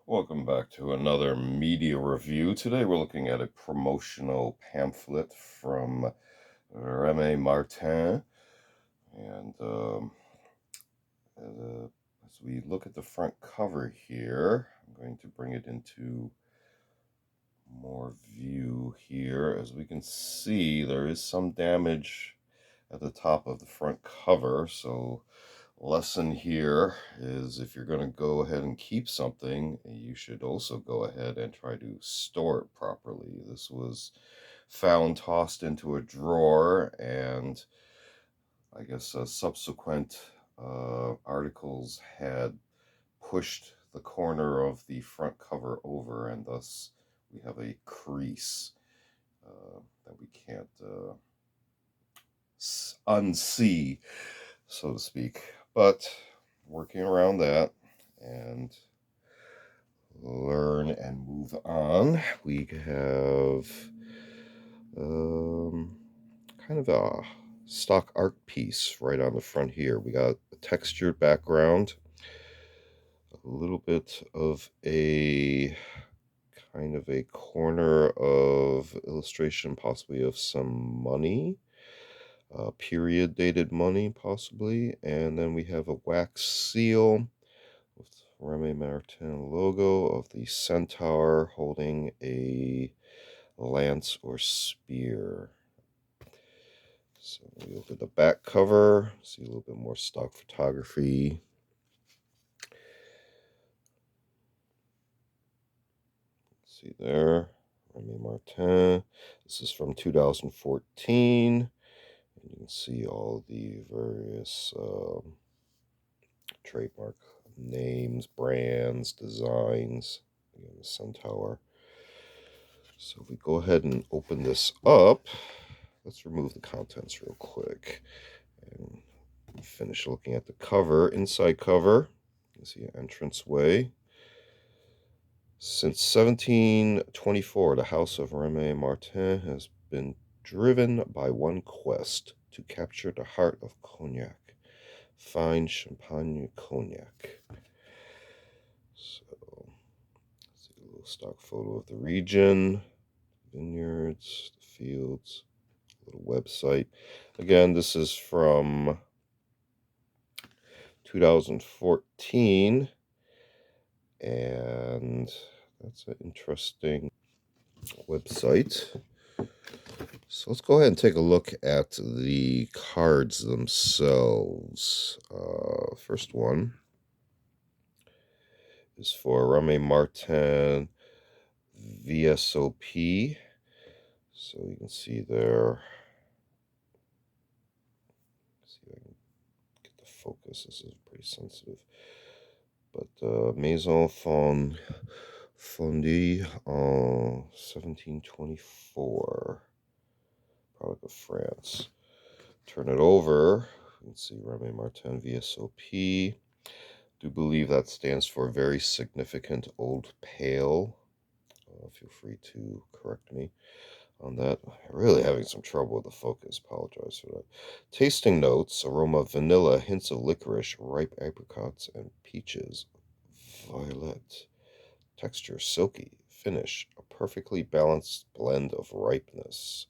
Welcome back to another media review. Today we're looking at a promotional pamphlet from Rémy Martin. And as we look at the front cover here, I'm going to bring it into more view here. As we can see, there is some damage at the top of the front cover. So lesson here is if you're going to go ahead and keep something, you should also go ahead and try to store it properly. This was found tossed into a drawer, and I guess subsequent articles had pushed the corner of the front cover over, and thus we have a crease that we can't unsee, so to speak. But working around that and learn and move on, we have kind of a stock art piece right on the front here. We got a textured background, a little bit of a kind of a corner of illustration, possibly of some money, period dated money, possibly. And then we have a wax seal with Rémy Martin logo of the centaur holding a lance or spear. So we look at the back cover, see a little bit more stock photography. See there, Rémy Martin. This is from 2014. And you can see all the various trademark names, brands, designs. Again, the centaur. So if we go ahead and open this up, let's remove the contents real quick and finish looking at the cover. Inside cover, you can see an entranceway. Since 1724, the house of Rémy Martin has been driven by one quest: to capture the heart of cognac, fine champagne cognac. So, see a little stock photo of the region, vineyards, the fields, little website. Again, this is from 2014, and that's an interesting website. So let's go ahead and take a look at the cards themselves. First one is for Rémy Martin V.S.O.P. So you can see there. See if I can get the focus. This is pretty sensitive. But Maison Fondue en 1724. Product of France. Turn it over. You can see Rémy Martin V.S.O.P. Do believe that stands for Very Significant Old Pale. Feel free to correct me on that. Really having some trouble with the focus. Apologize for that. Tasting notes: aroma vanilla, hints of licorice, ripe apricots, and peaches. Violet. Texture silky. Finish a perfectly balanced blend of ripeness.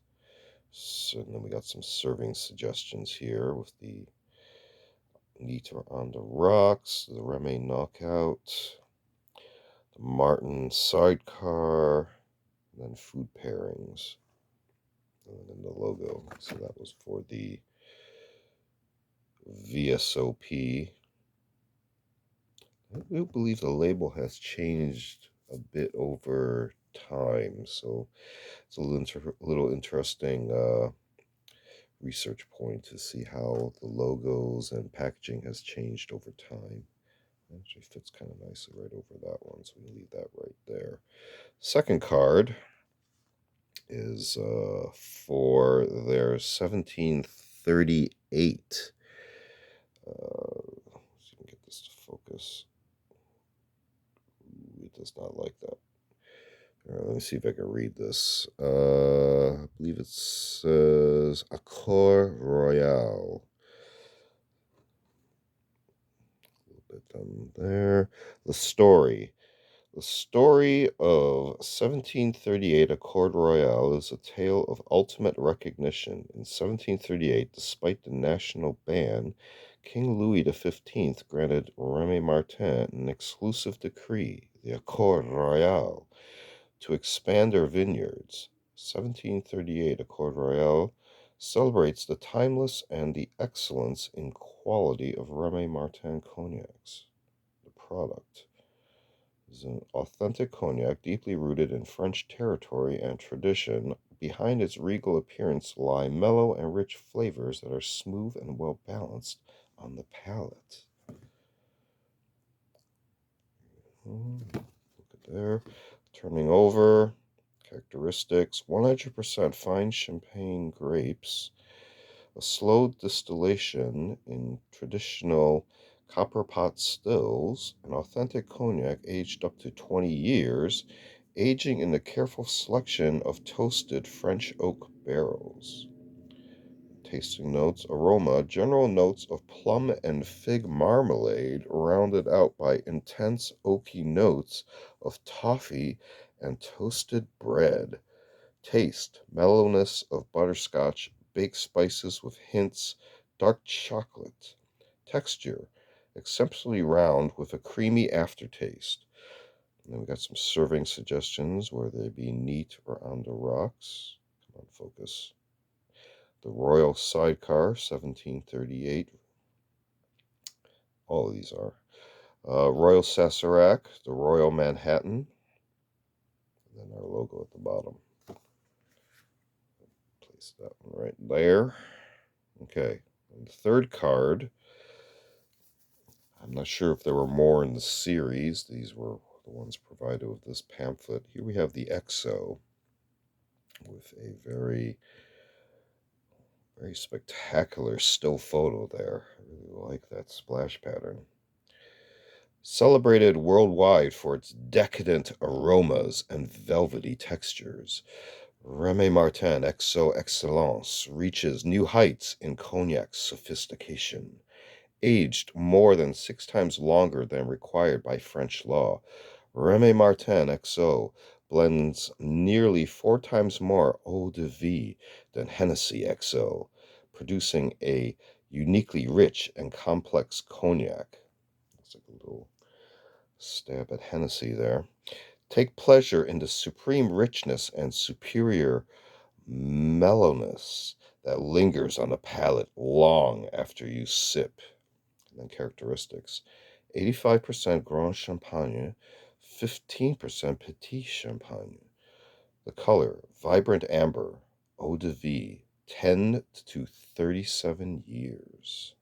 So then we got some serving suggestions here with the Niter on the rocks, the Rémy knockout, the Martin sidecar, and then food pairings, and then the logo. So that was for the V.S.O.P. I do believe the label has changed a bit over time, so it's a little interesting research point to see how the logos and packaging has changed over time. It actually fits kind of nicely right over that one, so we leave that right there. Second card is for their 1738. So you can get this to focus. Ooh, it does not like that. All right, let me see if I can read this. I believe it says Accord Royal. A little bit down there. The story. The story of 1738 Accord Royal is a tale of ultimate recognition. In 1738, despite the national ban, King Louis XV granted Rémy Martin an exclusive decree, the Accord Royal, to expand their vineyards. 1738 Accord Royal celebrates the timeless and the excellence in quality of Rémy Martin cognacs. The product is an authentic cognac deeply rooted in French territory and tradition. Behind its regal appearance lie mellow and rich flavors that are smooth and well balanced on the palate. Look at there. Turning over. Characteristics 100% fine champagne grapes, a slow distillation in traditional copper pot stills, an authentic cognac aged up to 20 years, aging in a careful selection of toasted French oak barrels. Tasting notes, aroma, general notes of plum and fig marmalade, rounded out by intense oaky notes of toffee and toasted bread. Taste, mellowness of butterscotch, baked spices with hints, dark chocolate. Texture, exceptionally round with a creamy aftertaste. And then we got some serving suggestions where they be neat or on the rocks. Come on, focus. The Royal Sidecar, 1738. All of these are. Royal Saserac, the Royal Manhattan, and then our logo at the bottom. Place that one right there. Okay, and the third card, I'm not sure if there were more in the series. These were the ones provided with this pamphlet. Here we have the V.S.O.P with a very, very spectacular still photo there. I really like that splash pattern. Celebrated worldwide for its decadent aromas and velvety textures, Rémy Martin XO Excellence reaches new heights in cognac sophistication. Aged more than 6 times longer than required by French law, Rémy Martin XO blends nearly 4 times more eau de vie than Hennessy XO, producing a uniquely rich and complex cognac. Looks like a little stab at Hennessy there. Take pleasure in the supreme richness and superior mellowness that lingers on the palate long after you sip. And then characteristics 85% Grand Champagne, 15% Petit Champagne. The color vibrant amber, eau de vie, 10 to 37 years.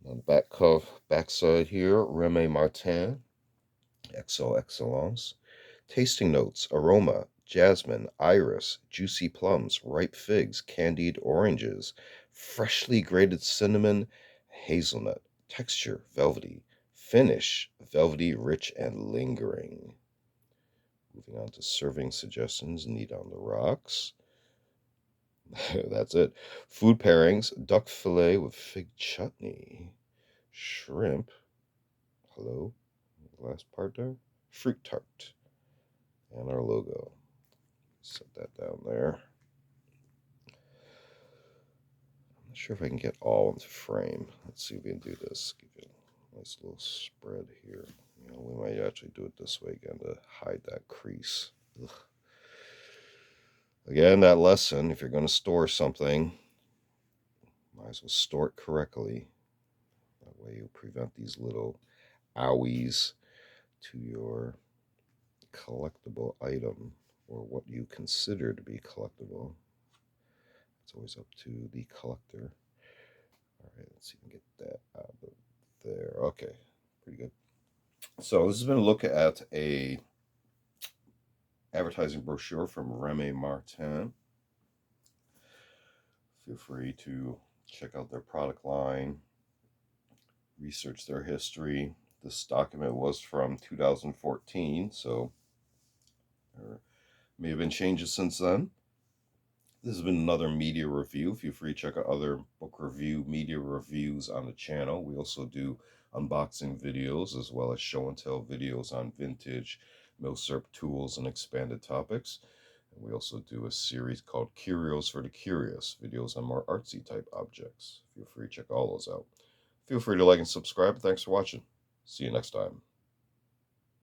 On the backside here, Rémy Martin, XO Excellence. Tasting notes, aroma, jasmine, iris, juicy plums, ripe figs, candied oranges, freshly grated cinnamon, hazelnut. Texture, velvety. Finish, velvety, rich, and lingering. Moving on to serving suggestions, neat on the rocks. That's it. Food pairings, duck fillet with fig chutney, shrimp. Hello, last part there. Fruit tart. And our logo. Set that down there. I'm not sure if I can get all into frame. Let's see if we can do this. Give it a nice little spread here. We might actually do it this way again to hide that crease. Ugh. Again, that lesson, if you're going to store something, might as well store it correctly. That way you prevent these little owies to your collectible item or what you consider to be collectible. It's always up to the collector. All right, let's see if we can get that out of there. Okay, pretty good. So this has been a look at a advertising brochure from Rémy Martin. Feel free to check out their product line, research their history. This document was from 2014, so there may have been changes since then. This has been another media review. Feel free to check out other book review, media reviews on the channel. We also do unboxing videos, as well as show and tell videos on vintage milsurp tools and expanded topics. And we also do a series called Curios for the Curious, videos on more artsy type objects. Feel free to check all those out. Feel free to like and subscribe. Thanks for watching. See you next time.